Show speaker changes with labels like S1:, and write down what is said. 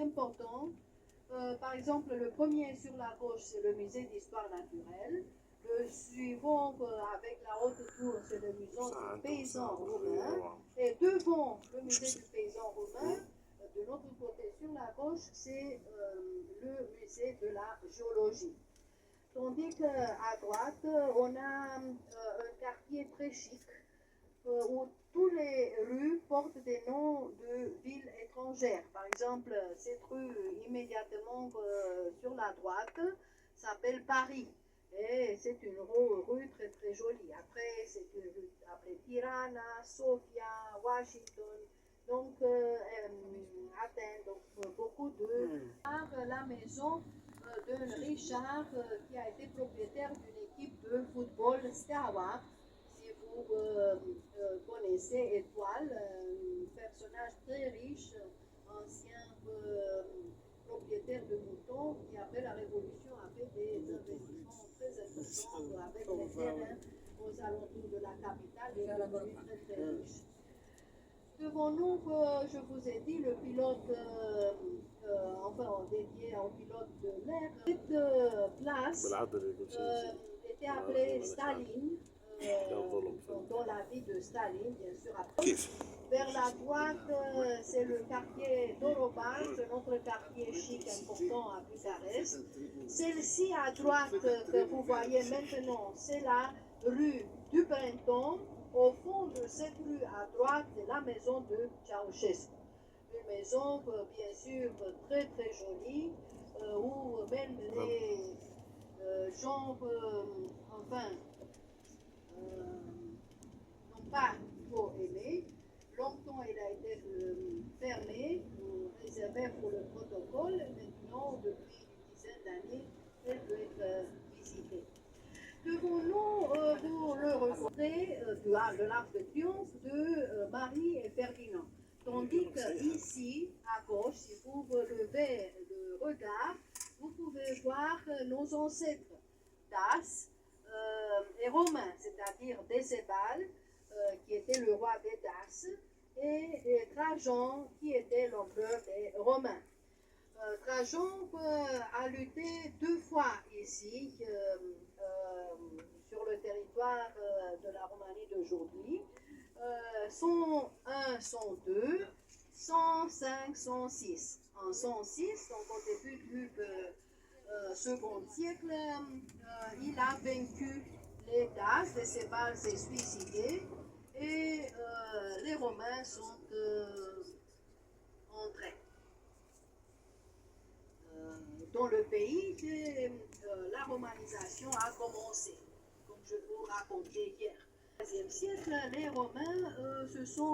S1: importants. Par exemple, le premier sur la gauche, c'est le musée d'histoire naturelle. Le suivant, avec la haute tour, c'est le musée du paysan roumain. Et devant le musée du paysan roumain, de l'autre côté, sur la gauche, c'est le musée de la géologie. Tandis qu'à droite, on a un quartier très chic où toutes les rues portent des noms de villes étrangères. Par exemple, cette rue immédiatement sur la droite s'appelle Paris. Et c'est une rue très très jolie. Après, c'est une rue appelée Tirana, Sofia, Washington, donc Athènes, donc beaucoup de... La maison de Richard qui a été propriétaire d'une équipe de football Steaua. Si vous connaissez Étoile, un personnage très riche, ancien propriétaire de moutons qui après la Révolution a fait des investissements très importants avec les terrains aux alentours de la capitale et devenu très très riche. Devant nous, je vous ai dit, le pilote, enfin dédié au pilote de l'air, cette place était appelée Staline, dans la vie de Staline, bien sûr. Après. Vers la droite, c'est le quartier d'Oroban, un autre quartier chic important à Bucarest. Celle-ci à droite que vous voyez maintenant, c'est la rue du Printemps. Au fond de cette rue à droite, c'est la maison de Ceausescu. Une maison, bien sûr, très très jolie, où même les gens, enfin, n'ont pas trop aimé. Longtemps, elle a été fermée, réservée pour le protocole. Maintenant, depuis une dizaine d'années, elle peut être visitée. Devant nous, vous le rencontrez de l'Arc de Triomphe de Marie et Ferdinand. Tandis qu'ici, à gauche, si vous relevez le regard, vous pouvez voir nos ancêtres Dace et Romains, c'est-à-dire Décébal, qui était le roi des Daces, et Trajan, qui était l'empereur des Romains. Trajan a lutté 2 fois ici, sur le territoire de la Roumanie d'aujourd'hui. 101, 102, 105, 106. En 106, donc au début du second siècle, il a vaincu les Daces, Décébal s'est suicidé et les Romains sont entrés dans le pays. La romanisation a commencé, comme je vous racontais hier. Au XIIIe siècle, les Romains se sont